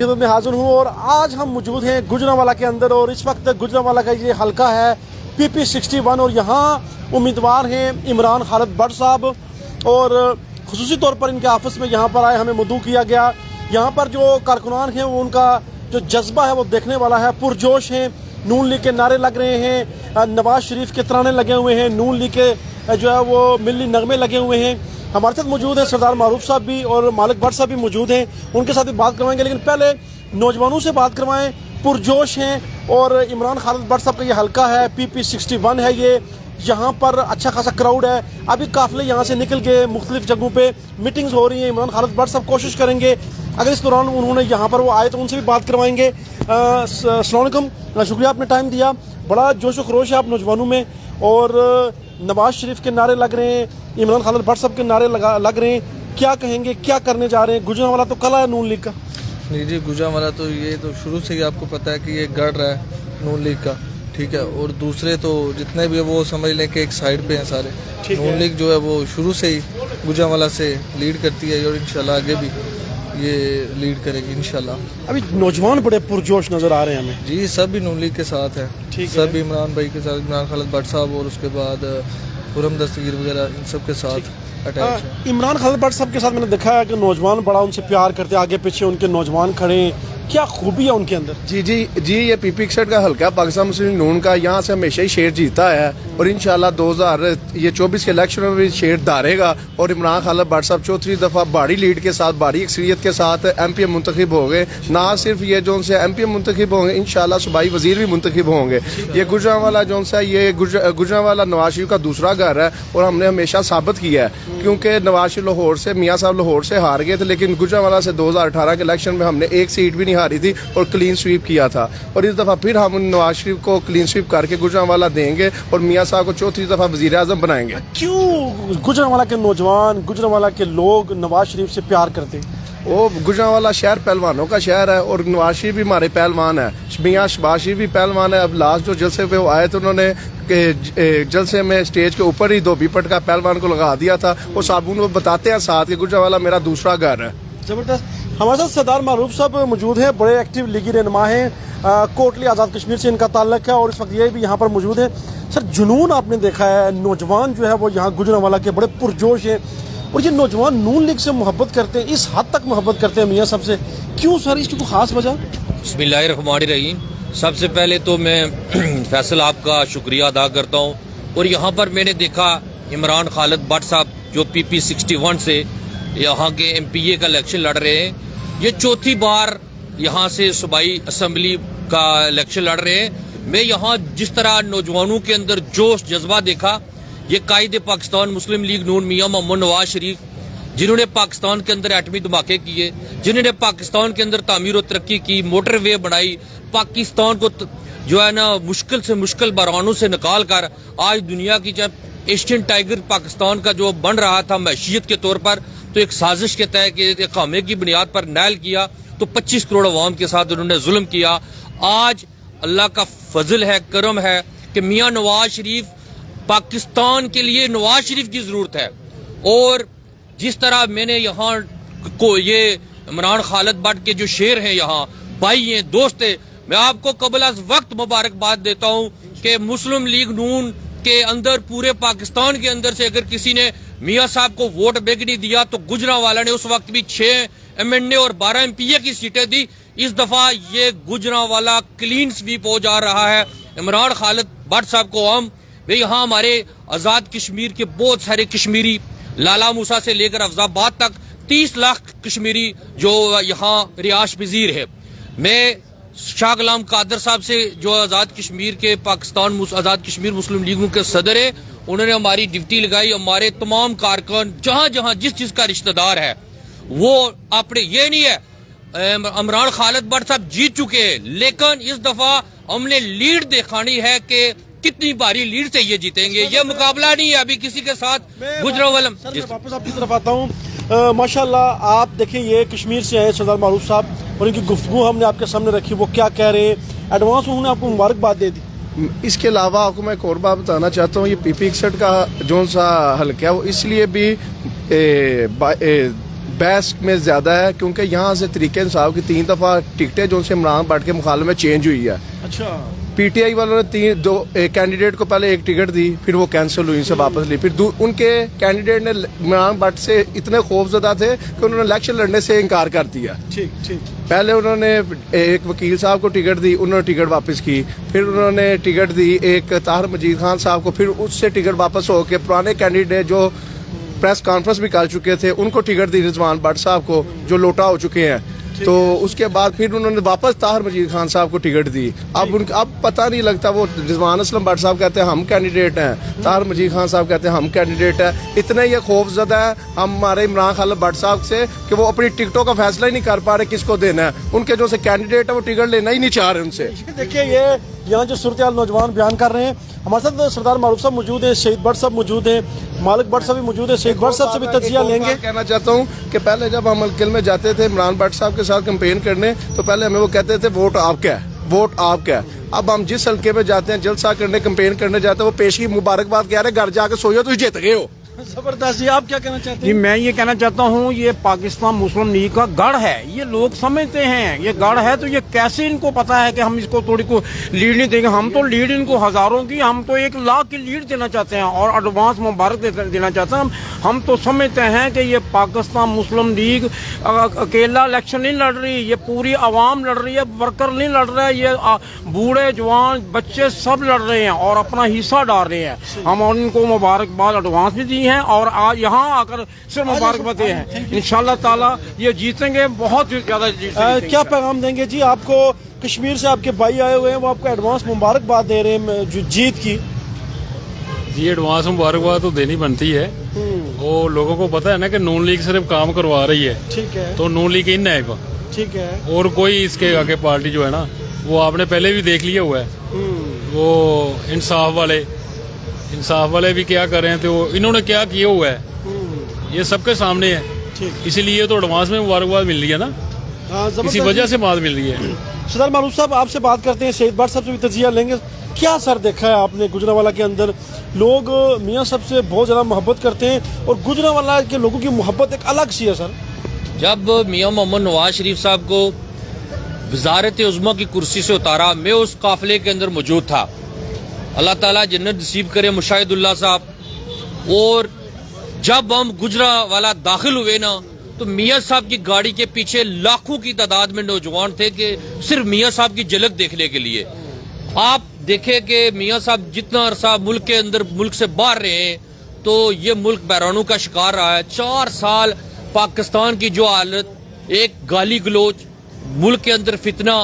में हाजिर हूँ और आज हम मौजूद हैं गुजरांवाला के अंदर और इस वक्त गुजरांवाला का ये हलका है PP61 और यहाँ उम्मीदवार हैं इमरान खालिद भट्ट साहब और खुसूसी तौर पर इनके ऑफिस में यहाँ पर आए, हमें मदऊ किया गया। यहाँ पर जो कारकुनान हैं वो उनका जो जज्बा है वो देखने वाला है, पुरजोश हैं। नून लीग के नारे लग रहे हैं, नवाज शरीफ के तराने लगे हुए हैं, नून लीग के जो है वो मिली नगमे लगे हुए हैं। हमारे साथ मौजूद हैं सरदार मारूफ साहब भी और मालिक भट्ट साहब भी मौजूद हैं, उनके साथ भी बात करवाएंगे। लेकिन पहले नौजवानों से बात करवाएं, पुरजोश हैं और इमरान खालिद भट्ट साहब का ये हलका है, PP61 है ये, यहाँ पर अच्छा खासा क्राउड है। अभी काफिले यहाँ से निकल के मुख्तलिफ जगहों पे मीटिंग्स हो रही हैं। इमरान खालिद भट्ट साहब कोशिश करेंगे अगर इस दौरान उन्होंने यहाँ पर वो आए तो उनसे भी बात करवाएंगे। अस्सलाम वालेकुम, शुक्रिया आपने टाइम दिया। बड़ा जोश व खरोश है आप नौजवानों में और नवाज शरीफ के नारे लग रहे हैं, इमरान खालिद भट्ट साहब के नारे लग रहे हैं। क्या कहेंगे, क्या करने जा रहे हैं? गुजरांवाला तो कला है नून लीग का। नहीं जी, गुजरांवाला तो ये तो शुरू से ही आपको पता है कि ये गढ़ रहा है नून लीग का, ठीक है। और दूसरे तो जितने भी वो समझ लें कि एक साइड पे हैं सारे। नून लीग जो है वो शुरू से ही गुजरांवाला से लीड करती है और इंशाल्लाह आगे भी ये लीड करेगी इंशाल्लाह। अभी नौजवान बड़े पुरजोश नजर आ रहे हैं हमें। जी, सब भी नून लीग के साथ है, सब भी इमरान भाई के साथ, इमरान खालिद भट्ट साहब और उसके बाद खुरम दस्तगीर वगैरह इन सब के साथ अटैच है। इमरान खालिद भट्ट साहब के साथ मैंने देखा है कि नौजवान बड़ा उनसे प्यार करते, आगे पीछे उनके नौजवान खड़े हैं। क्या खूबी है उनके अंदर? जी, ये PP61 का हल्का पाकिस्तान मुस्लिम नून का, यहाँ से हमेशा ही शेर जीता है और इंशाल्लाह 2024 के इलेक्शन में भी शेर धारेगा। और इमरान खालिद भट्ट साहब चौथी दफ़ा भारी लीड के साथ, भारी अक्सरियत के साथ MP मुंतखब हो गए। ना सिर्फ ये जो से MP मुंतखब होंगे, इंशाल्लाह सूबाई वजीर भी मुंतखब होंगे। ये गुजरांवाला जो है ये गुजरांवाला नवाज शरीफ का दूसरा घर है और हमने हमेशा साबित किया है, क्योंकि नवाज शरीफ लाहौर से, मियाँ साहब लाहौर से हार गए थे, लेकिन गुजरांवाला से 2018 के इलेक्शन में हमने एक सीट भी नहीं हारी थी और क्लीन स्वीप किया था। और इस दफ़ा फिर हम नवाज शरीफ को क्लीन स्वीप करके गुजरांवाला देंगे और मियाँ साहब को चौथी दफ़ा वज़ीर आज़म बनाएंगे। क्यों गुजरांवाला के नौजवान, गुजरांवाला के लोग नवाज शरीफ से प्यार करते हैं? वो गुजरांवाला शहर पहलवानों का शहर है और नवाज शरीफ भी हमारे पहलवान है, मियाँ शहबाज शरीफ भी पहलवान है। अब लास्ट जो जलसे पे वो आए तो उन्होंने जलसे में स्टेज के ऊपर ही धोबी पटका पहलवान को लगा दिया था। वो साबुन वो बताते हैं साथ कि गुजरांवाला मेरा दूसरा घर है। जबरदस्त। हमारे साथ सरदार मारूफ साहब मौजूद हैं, बड़े एक्टिव लीगी रहनुमा हैं, कोटली आज़ाद कश्मीर से इनका ताल्लुक है और इस वक्त ये भी यहाँ पर मौजूद है। सर, जुनून आपने देखा है, नौजवान जो है वो यहाँ गुजरांवाला के बड़े पुरजोश हैं और ये नौजवान नून लीग से मोहब्बत करते हैं, इस हद तक मोहब्बत करते हैं मियाँ साहब से। क्यों सर, इसकी कोई खास वजह? बिस्मिल्लाहिर्रहमानिर्रहीम। सबसे पहले तो मैं फैसल आपका शुक्रिया अदा करता हूँ। और यहाँ पर मैंने देखा इमरान खालिद भट्ट साहब जो PP61 से यहाँ के MPA का इलेक्शन लड़ रहे हैं, ये चौथी बार यहाँ से सूबाई असम्बली का इलेक्शन लड़ रहे हैं। मैं यहाँ जिस तरह नौजवानों के अंदर जोश जज्बा देखा, ये कायदे पाकिस्तान मुस्लिम लीग नून मियाँ मोहम्मद नवाज शरीफ, जिन्होंने पाकिस्तान के अंदर एटमी धमाके किए, जिन्होंने पाकिस्तान के अंदर तामीर और तरक्की की, मोटर वे बनाई, पाकिस्तान को जो है ना मुश्किल से मुश्किल बहरानों से निकाल कर आज दुनिया की जब एशियन टाइगर पाकिस्तान का जो बन रहा था मैशियत के तौर पर, तो एक साजिश के तहत खामे की बुनियाद पर नायल किया, तो 25 करोड़ अवाम के साथ उन्होंने जुल्म किया। आज अल्लाह का फजल है, करम है कि मियाँ नवाज शरीफ, पाकिस्तान के लिए नवाज शरीफ की जरूरत है। और जिस तरह मैंने यहाँ को ये इमरान खालिद भट्ट के जो शेर हैं, यहाँ भाई हैं, दोस्त हैं, मैं आपको कबल अज़ वक्त मुबारकबाद देता हूँ कि मुस्लिम लीग नून के अंदर पूरे पाकिस्तान के अंदर से अगर किसी ने मियाँ साहब को वोट बैंक नहीं दिया तो गुजरांवाला ने उस वक्त भी 6 MNA और 12 MPA की सीटें दी। इस दफा ये गुजरांवाला क्लीन स्वीप हो जा रहा है। इमरान खालिद भट्ट साहब को हम यहाँ हमारे आज़ाद कश्मीर के बहुत सारे कश्मीरी, लाला मूसा से लेकर अफजाबाद तक 30 लाख कश्मीरी जो यहाँ रिहाश पजीर है। मैं शाह गुलाम कादर साहब से जो आज़ाद कश्मीर के पाकिस्तान आज़ाद कश्मीर मुस्लिम लीग के सदर है, उन्होंने हमारी ड्यूटी लगाई। हमारे तमाम कारकुन जहाँ जहाँ जिस का रिश्तेदार है वो अपने, ये नहीं है इमरान खालिद भट्ट साहब जीत चुके हैं, लेकिन इस दफा हमने लीड दिखानी है कि कितनी भारी लीड से ये जीतेंगे। ये मुकाबला नहीं है अभी किसी के साथ। गुजरांवाला वापस आपकी तरफ आता हूँ। माशाल्लाह आप देखें, ये कश्मीर से आए सरदार मारूफ साहब और इनकी गुफ्तगू हमने आपके सामने रखी, वो क्या कह रहे हैं। एडवांस उन्होंने आपको मुबारकबाद दे दी। इसके अलावा आपको मैं एक और बात बताना चाहता हूँ, ये PP61 का जो सा हल्का है वो इसलिए भी बहस में ज़्यादा है, क्योंकि यहाँ से तरीके इंसाफ की 3 दफ़ा टिकटें जो उनसे इमरान भट्ट के मुकाबले में चेंज हुई है। अच्छा, पीटीआई वालों ने एक कैंडिडेट को पहले एक टिकट दी, फिर वो कैंसिल हुई, उनसे वापस ली, फिर उनके कैंडिडेट ने इमरान भट्ट से इतने खौफजदा थे कि उन्होंने इलेक्शन लड़ने से इनकार कर दिया। ठीक ठीक। पहले उन्होंने एक वकील साहब को टिकट दी, उन्होंने टिकट वापस की, फिर उन्होंने टिकट दी एक ताहिर मजीद खान साहब को, फिर उससे टिकट वापस हो के पुराने कैंडिडेट जो प्रेस कॉन्फ्रेंस भी कर चुके थे उनको टिकट दी, रिजवान भट्ट साहब को जो लोटा हो चुके हैं। तो उसके बाद फिर उन्होंने वापस ताहिर मजीद खान साहब को टिकट दी। अब पता नहीं लगता, वो रिजवान असलम भट्ट साहब कहते हैं हम कैंडिडेट हैं, ताहिर मजीद खान साहब कहते हैं हम कैंडिडेट हैं। इतने ये खौफजदा है हमारे इमरान खालिद भट्ट साहब से कि वो अपनी टिकटों का फैसला ही नहीं कर पा रहे किसको देना है। उनके जो से कैंडिडेट है वो टिकट लेना ही नहीं चाह रहे उनसे। देखिए ये यहाँ जो सूरत हाल नौजवान बयान कर रहे हैं, हमारे साथ सरदार मारूफ साहब मौजूद हैं, शहीद भट्ट साहब मौजूद हैं, मालिक भट्ट साहब भी मौजूद है। शहीद भट्ट साहब से भी तजिया लेंगे। कहना चाहता हूँ कि पहले जब हम हल्के में जाते थे इमरान भट्ट साहब के साथ कैंपेन करने, तो पहले हमें वो कहते थे वोट आपका है, वोट आपका है। अब हम जिस हल्के में जाते हैं जलसा करने, कैंपेन करने जाते हैं, वो पेशी मुबारकबाद कह रहे घर जाके सोइए तो जीत गए हो। जबरदस्त जी, आप क्या कहना चाहते जी हैं? मैं ये कहना चाहता हूँ ये पाकिस्तान मुस्लिम लीग का गढ़ है, ये लोग समझते हैं ये गढ़ है, तो ये कैसे इनको पता है कि हम इसको थोड़ी को लीड नहीं देंगे। हम तो लीड इनको हजारों की, हम तो 1 लाख की लीड देना चाहते हैं और एडवांस मुबारक देना चाहते हैं। हम तो समझते हैं कि ये पाकिस्तान मुस्लिम लीग अकेला इलेक्शन नहीं लड़ रही, ये पूरी आवाम लड़ रही है, वर्कर नहीं लड़ रहा है, ये बूढ़े जवान बच्चे सब लड़ रहे हैं और अपना हिस्सा डाल रहे हैं। हम उनको मुबारकबाद एडवांस भी दी है और आज यहाँ आकर सिर्फ मुबारकबाद हैं। इंशाल्लाह ताला ये जीतेंगे, बहुत ज्यादा जीतेंगे। क्या पैगाम देंगे जी? आपको कश्मीर से आपके भाई आए हुए हैं, वो आपको एडवांस मुबारकबाद दे रहे हैं जो जीत की। जी एडवांस मुबारकबाद तो देनी बनती है, वो लोगों को पता है ना कि नून लीग सिर्फ काम करवा रही है, ठीक है, तो नून लीग इन है, ठीक है, और कोई इसके आगे पार्टी जो है ना वो आपने पहले भी देख लिया हुआ है। वो इंसाफ वाले भी क्या कर रहे हैं, तो इन्होंने क्या किया हुआ है ये सबके सामने है, इसीलिए तो एडवांस में मुबारकबाद मिल रही है ना, इसी वजह से बात मिल रही है। सरदार मारूफ साहब आपसे बात करते हैं, शहीद भट्ट साहब से भी तजिया लेंगे। क्या असर देखा है आपने गुजरांवाला के अंदर? लोग मियाँ साहब से बहुत ज़्यादा मोहब्बत करते हैं और गुजरांवाला के लोगों की मोहब्बत एक अलग सी है सर। जब मियाँ मोहम्मद नवाज शरीफ साहब को वजारत उज़्मा की कुर्सी से उतारा, मैं उस काफिले के अंदर मौजूद था। अल्लाह ताला जन्नत नसीब करे मुशाहिदुल्लाह साहब। और जब हम गुजरांवाला दाखिल हुए ना, तो मियाँ साहब की गाड़ी के पीछे लाखों की तादाद में नौजवान थे कि सिर्फ मियाँ साहब की झलक देखने के लिए। आप देखें कि मियाँ साहब जितना अरसा मुल्क के अंदर मुल्क से बाहर रहे, तो ये मुल्क बहरानों का शिकार रहा है। 4 साल पाकिस्तान की जो हालत, एक गाली गलोच, मुल्क के अंदर फितना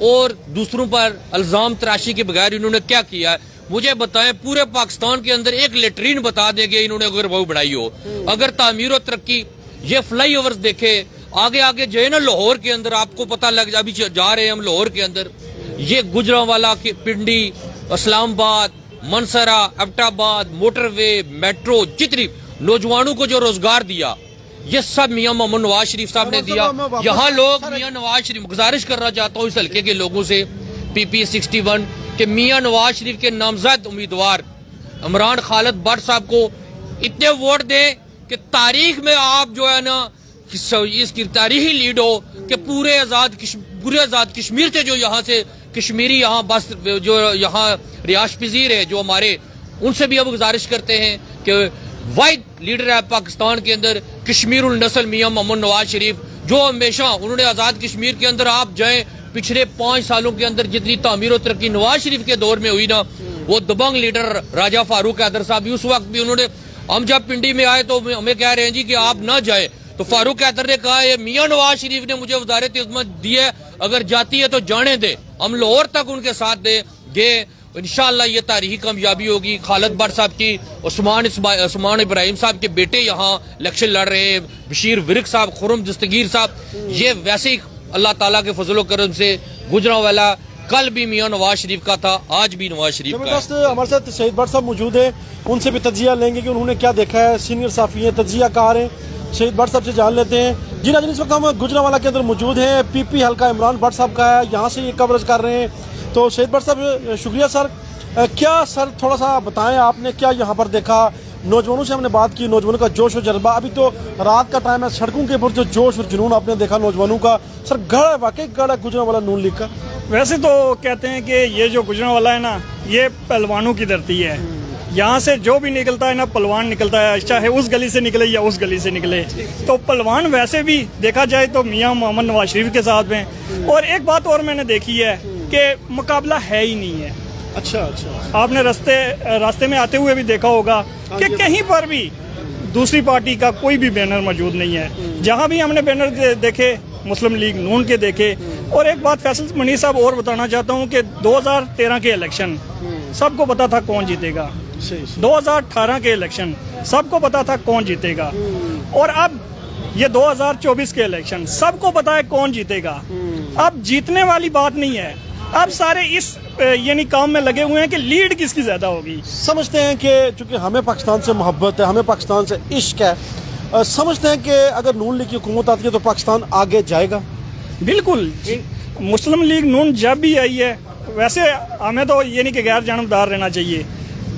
और दूसरों पर इल्जाम तराशी के बगैर इन्होंने क्या किया है मुझे बताएं। पूरे पाकिस्तान के अंदर एक लेटरीन बता देंगे इन्होंने अगर वो बनाई हो, अगर तामीर और तरक्की, ये फ्लाई ओवर्स देखे, आगे आगे जो है ना लाहौर के अंदर आपको पता लग जाए, अभी जा रहे हैं हम लाहौर के अंदर, ये गुजरांवाला की पिंडी, इस्लामाबाद, मनसरा, एबटाबाद, मोटरवे, मेट्रो, जितनी नौजवानों को जो रोजगार दिया, ये सब मियाँ मोहम्मद नवाज शरीफ साहब ने दिया। यहाँ लोग मियाँ नवाज शरीफ, गुजारिश करना चाहता हूँ इस हल्के के लोगों से, PP 61 के मियाँ नवाज शरीफ के नामजद उम्मीदवार इमरान खालिद भट्ट साहब को इतने वोट दें कि तारीख में आप जो है ना इसकी तारीखी लीड हो कि पूरे आजाद कश्मीर से जो यहाँ से कश्मीरी यहाँ बस जो यहाँ रिहाश पजीर है जो हमारे, उनसे भी अब गुजारिश करते हैं कि वाहिद लीडर है पाकिस्तान के अंदर कश्मीरुल नस्ल मियाँ मोहम्मद नवाज शरीफ, जो हमेशा उन्होंने आजाद कश्मीर के अंदर आप जाएं पिछले 5 सालों के अंदर जितनी तामीर और तरक्की नवाज शरीफ के दौर में हुई ना, वो दबंग लीडर राजा फारूक हैदर साहब भी उस वक्त भी उन्होंने, हम जब पिंडी में आए तो हमें कह रहे हैं जी कि आप ना जाए, तो फारूक हैदर ने कहा ये मियाँ नवाज शरीफ ने मुझे वजारत उज़्मा दी है, अगर जाती है तो जाने दे, हम लाहौर तक उनके साथ दे गए। इंशाअल्लाह ये तारीखी कामयाबी होगी। खालिद भट्ट साहब की, उस्मान इब्राहिम साहब के बेटे यहाँ इलेक्शन लड़ रहे हैं, बशीर विरक साहब, खुरम दस्तगीर साहब, ये वैसे ही अल्लाह ताला के फजल करम से गुजरांवाला कल भी मियाँ नवाज शरीफ का था, आज भी नवाज शरीफ का है। हमारे साथ शहीद भट्ट साहब मौजूद है, उनसे भी तजिया लेंगे कि उन्होंने क्या देखा है। सीनियर साफी हैं, तजिया कार हैं, शहीद भट्ट साहब से जान लेते हैं। जी नाज़रीन, इस वक्त हम गुजरांवाला के अंदर मौजूद हैं, PP हल्का इमरान भट्ट साहब का है, यहाँ से ये कवरेज कर रहे हैं। तो शहीद भट्ट साहब शुक्रिया सर। क्या सर थोड़ा सा बताएं, आपने क्या यहाँ पर देखा? नौजवानों से हमने बात की, नौजवानों का जोश और जज्बा। अभी तो रात का टाइम है, सड़कों के ऊपर जो जोश और जुनून आपने देखा नौजवानों का। सर गढ़ है, वाकई गढ़ है गुजरांवाला नून लीग का। वैसे तो कहते हैं कि ये जो गुजरांवाला है ना, ये पहलवानों की धरती है। यहाँ से जो भी निकलता है ना, पहलवान निकलता है, चाहे उस गली से निकले या उस गली से निकले। तो पहलवान वैसे भी देखा जाए तो मियाँ मोहम्मद नवाज शरीफ के साथ में। और एक बात और मैंने देखी है कि मुकाबला है ही नहीं है। अच्छा। आपने रास्ते में आते हुए भी देखा होगा कि कहीं पर भी दूसरी पार्टी का कोई भी बैनर मौजूद नहीं है। जहाँ भी हमने बैनर देखे, मुस्लिम लीग नून के देखे। और एक बात फैसल मनीर साहब और बताना चाहता हूँ कि 2013 के इलेक्शन सबको पता था कौन जीतेगा। 2018 के इलेक्शन सबको पता था कौन जीतेगा। और अब ये 2024 के इलेक्शन सबको पता है कौन जीतेगा। अब जीतने वाली बात नहीं है, अब सारे इस यानी काम में लगे हुए हैं कि लीड किसकी ज्यादा होगी। समझते हैं कि चूंकि हमें पाकिस्तान से मोहब्बत है, हमें पाकिस्तान से इश्क है, समझते हैं कि अगर नून लीग की हुकूमत आती है तो पाकिस्तान आगे जाएगा। बिल्कुल, मुस्लिम लीग नून जब भी आई है, वैसे हमें तो ये नहीं कि गैर जानबदार रहना चाहिए।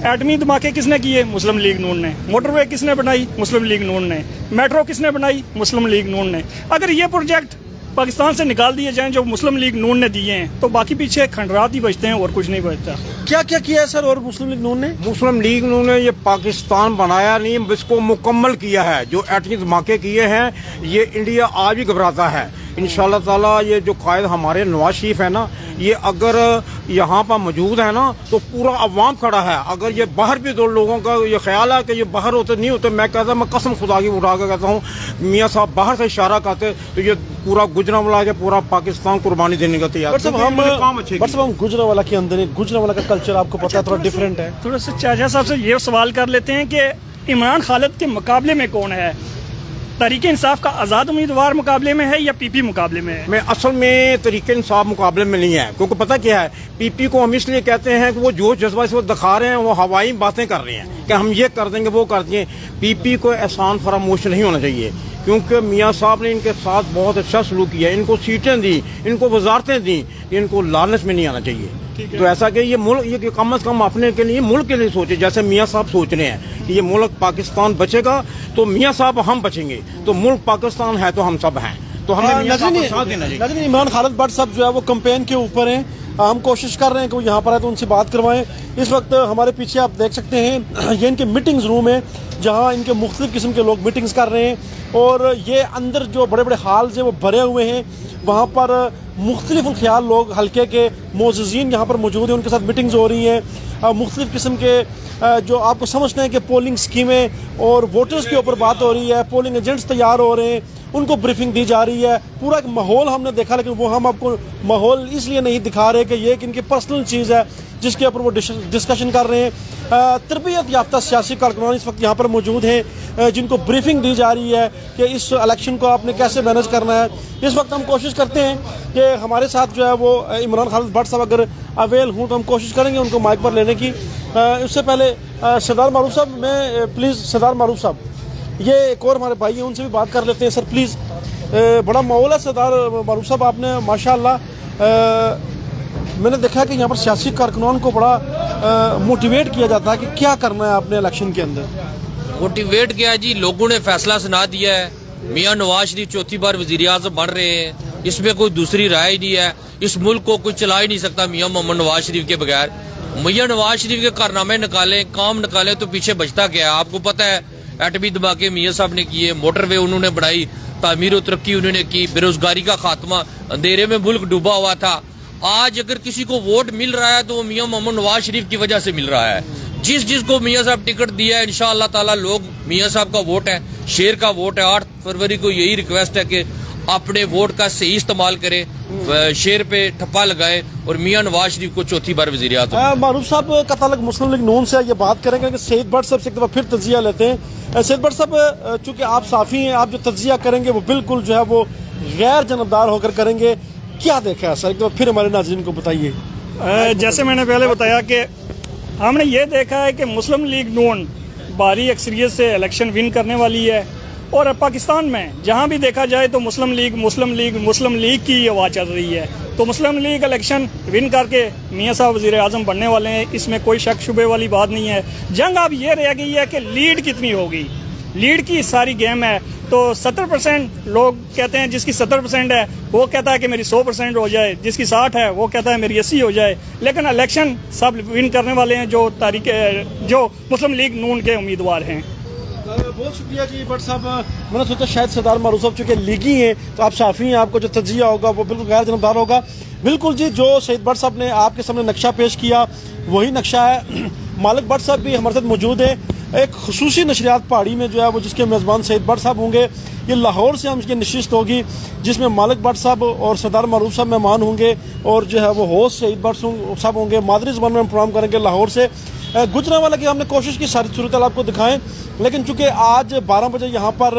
एटमी धमाके किसने किए? मुस्लिम लीग नून ने। मोटरवे किसने बनाई? मुस्लिम लीग नून ने। मेट्रो किसने बनाई? मुस्लिम लीग नून ने। अगर ये प्रोजेक्ट पाकिस्तान से निकाल दिए जाएं जो मुस्लिम लीग नून ने दिए हैं, तो बाकी पीछे खंडरात ही बचते हैं और कुछ नहीं बचता। क्या क्या किया है सर और मुस्लिम लीग नून ने? मुस्लिम लीग ने ये पाकिस्तान बनाया नहीं, इसको मुकम्मल किया है। जो एटमी धमाके किए हैं, ये इंडिया आज भी घबराता है। इंशाल्लाह ताला ये जो कायद हमारे नवाज शरीफ है ना, ये अगर यहाँ पर मौजूद है ना तो पूरा अवाम खड़ा है। अगर ये बाहर भी दो लोगों का ये ख्याल है कि ये बाहर होते नहीं होते, मैं कहता, मैं कसम खुदा की उठा के कहता हूँ, मियाँ साहब बाहर से इशारा करते तो ये पूरा गुजरांवाला के पूरा पाकिस्तान कुर्बानी देने का तैयार। हम गुजरांवाला के अंदर, गुजरांवाला का कल्चर आपको पता है थोड़ा डिफरेंट है। थोड़ा सा चाचा साहब से ये सवाल कर लेते हैं कि इमरान खालिद के मुकाबले में कौन है? तहरीक इंसाफ का आज़ाद उम्मीदवार मुकाबले में है या पीपी मुकाबले में है? मैं असल में तहरीक इंसाफ मुकाबले में नहीं है, क्योंकि पता क्या है, पीपी को हम इसलिए कहते हैं कि वो जो जज्बा इस वक्त दिखा रहे हैं, वो हवाई बातें कर रहे हैं कि हम ये कर देंगे वो कर देंगे। पीपी को एहसान फरामोश नहीं होना चाहिए, क्योंकि मियाँ साहब ने इनके साथ बहुत अच्छा सलूक किया, इनको सीटें दी, इनको वजारतें दी, इनको लालच में नहीं आना चाहिए। तो ऐसा कि ये मुल्क, ये कम अज कम अपने के लिए, मुल्क के लिए सोचे, जैसे मियाँ साहब सोच रहे हैं कि ये मुल्क पाकिस्तान बचेगा तो मियाँ साहब हम बचेंगे, तो मुल्क पाकिस्तान है तो हम सब हैं, तो हमें मियाँ साहब को साथ देना चाहिए। नाज़रीन, इमरान खालिद भट्ट साहब जो है वो कैंपेन के ऊपर हैं। हम कोशिश कर रहे हैं कि वो यहाँ पर है तो उनसे बात करवाएं। इस वक्त हमारे पीछे आप देख सकते हैं, ये इनके मीटिंग्स रूम है जहाँ इनके मुख्तलिफ किस्म के लोग मीटिंग्स कर रहे हैं। और ये अंदर जो बड़े बड़े हाल से वो भरे हुए हैं, वहाँ पर मुख्तलिफ ख्याल लोग हल्के के मोअज़्ज़ीन यहाँ पर मौजूद हैं, उनके साथ मीटिंग्स हो रही हैं। मुख्तलिफ किस्म के जो आपको समझते हैं कि पोलिंग स्कीमें और वोटर्स के ऊपर बात हो रही है, पोलिंग एजेंट्स तैयार हो रहे हैं, उनको ब्रीफिंग दी जा रही है। पूरा एक माहौल हमने देखा, लेकिन वो हम आपको माहौल इसलिए नहीं दिखा रहे कि ये एक इनकी पर्सनल चीज़ है जिसके ऊपर वो डिस्कशन कर रहे हैं। तरबियत याफ्ता सियासी कारकुनान इस वक्त यहाँ पर मौजूद हैं, जिनको ब्रीफिंग दी जा रही है कि इस इलेक्शन को आपने कैसे मैनेज करना है। इस वक्त हम कोशिश करते हैं कि हमारे साथ जो है वो इमरान खालिद भट्ट साहब अगर अवेल हूँ तो हम कोशिश करेंगे उनको माइक पर लेने की। उससे पहले सरदार मारूफ साहब, मैं प्लीज़ सरदार मारूफ साहब, ये एक और हमारे भाई हैं, उनसे भी बात कर लेते हैं। सर प्लीज़, बड़ा माहौल है सरदार मारूफ साहब, आपने माशाअल्लाह मैंने देखा है कि यहाँ पर सियासी कारकुनान को बड़ा मोटिवेट किया जाता है कि क्या करना है आपने इलेक्शन के अंदर। मोटिवेट किया जी, लोगों ने फैसला सुना दिया है। मियाँ नवाज शरीफ चौथी बार वजीर आज़म बन रहे हैं, इसमें कोई दूसरी राय नहीं है। इस मुल्क को कोई चला ही नहीं सकता मियाँ मोहम्मद नवाज शरीफ के बगैर। मियाँ नवाज शरीफ के कारनामे निकालें, काम निकालें तो पीछे बचता क्या है? आपको पता है एटमी धमाके मियाँ साहब ने किए, मोटरवे उन्होंने बढ़ाई, तामीर और तरक्की उन्होंने की, बेरोजगारी का खात्मा, अंधेरे में मुल्क डूबा हुआ था। आज अगर किसी को वोट मिल रहा है तो वो मियाँ मोहम्मद नवाज शरीफ की वजह से मिल रहा है। जिसको मियाँ साहब टिकट दिया है, इंशाअल्लाह ताला लोग, मियाँ साहब का वोट है, शेर का वोट है। 8 फरवरी को यही रिक्वेस्ट है कि अपने वोट का सही इस्तेमाल करें, शेर पे ठप्पा लगाए और मियाँ नवाज शरीफ को चौथी बार वजीर आज़म। मारूफ साहब का ताल्लुक मुस्लिम लीग नून से, ये बात करेंगे कि सईद भट्ट साहब से एक दफ़ा फिर तजिया लेते हैं। सईद भट्ट साहब, चूँकि आप साफ़ी हैं, आप जो तजिया करेंगे वो बिल्कुल जो है वो गैर जानबदार होकर करेंगे। क्या देखा है सर, एक बार फिर हमारे नाज़रीन को बताइए। जैसे मैंने पहले बताया कि हमने ये देखा है कि मुस्लिम लीग नून भारी अक्सरियत से इलेक्शन विन करने वाली है। और पाकिस्तान में जहाँ भी देखा जाए तो मुस्लिम लीग की आवाज़ चल रही है। तो मुस्लिम लीग इलेक्शन विन करके मियाँ साहब वज़ीर आज़म बनने वाले हैं, इसमें कोई शक शुबे वाली बात नहीं है। जंग अब ये रह गई है कि लीड कितनी होगी, लीड की सारी गेम है। तो 70% लोग कहते हैं जिसकी 70% है वो कहता है कि मेरी 100% हो जाए, जिसकी 60 है वो कहता है मेरी 80 हो जाए। लेकिन इलेक्शन सब विन करने वाले हैं जो मुस्लिम लीग नून के उम्मीदवार हैं। बहुत शुक्रिया जी भट्ट साहब। मैंने सोचा शायद सरदार मारूफ साहब चूँकि लीगी हैं तो आप शाफी हैं, आपको जो तजिया होगा वो बिल्कुल गैर जनमदार होगा। बिल्कुल जी, जो सईद भट्ट साहब ने आपके सामने नक्शा पेश किया वही नक्शा है। मालिक भट्ट साहब भी हमारे साथ मौजूद है। एक खुसूसी नशरियात पहाड़ी में जो है वो जिसके मेज़बान सईद भट्ट साहब होंगे। ये लाहौर से हम इसकी नशिस्त होगी जिसमें मालिक भट्ट साहब और सरदार मारूफ साहब मेहमान होंगे और जो है वो होस्ट सईद भट्ट साहब होंगे। मादरी ज़बान में हम प्रोग्राम करेंगे लाहौर से। गुजरांवाला की हमने कोशिश की सारी सूरत आपको दिखाएं, लेकिन चूँकि आज 12 बजे यहाँ पर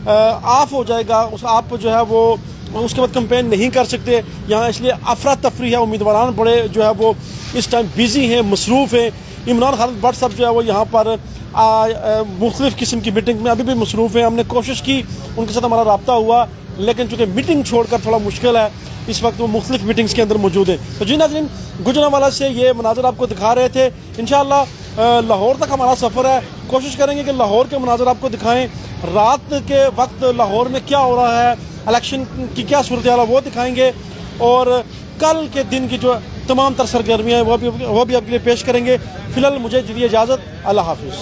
ऑफ हो जाएगा, उस आप जो है वो उसके बाद कैंपेन नहीं कर सकते यहाँ, इसलिए अफरा तफरी है। उम्मीदवार बड़े जो है वो इस टाइम बिजी हैं, मसरूफ़ हैं। इमरान खालिद भट्ट साहब जो है वो यहाँ पर मुख्तलिफ़ किस्म की मीटिंग में अभी भी मसरूफ़ हैं। हमने कोशिश की, उनके साथ हमारा रब्ता हुआ, लेकिन चूँकि मीटिंग छोड़कर थोड़ा मुश्किल है, इस वक्त वो मुख्तलिफ मीटिंग्स के अंदर मौजूद हैं। तो जी नाज़रीन, गुजरांवाला से ये मनाज़र आपको दिखा रहे थे। इंशाअल्लाह लाहौर तक हमारा सफ़र है, कोशिश करेंगे कि लाहौर के मनाज़र आपको दिखाएं। रात के वक्त लाहौर में क्या हो रहा है, इलेक्शन की क्या सूरत हाल है वो दिखाएंगे, और कल के दिन की जो तमाम तर सरगर्मियाँ हैं वो भी आपके लिए पेश करेंगे। फ़िलहाल मुझे दीजिए इजाज़त। अल्लाह हाफ़िज़।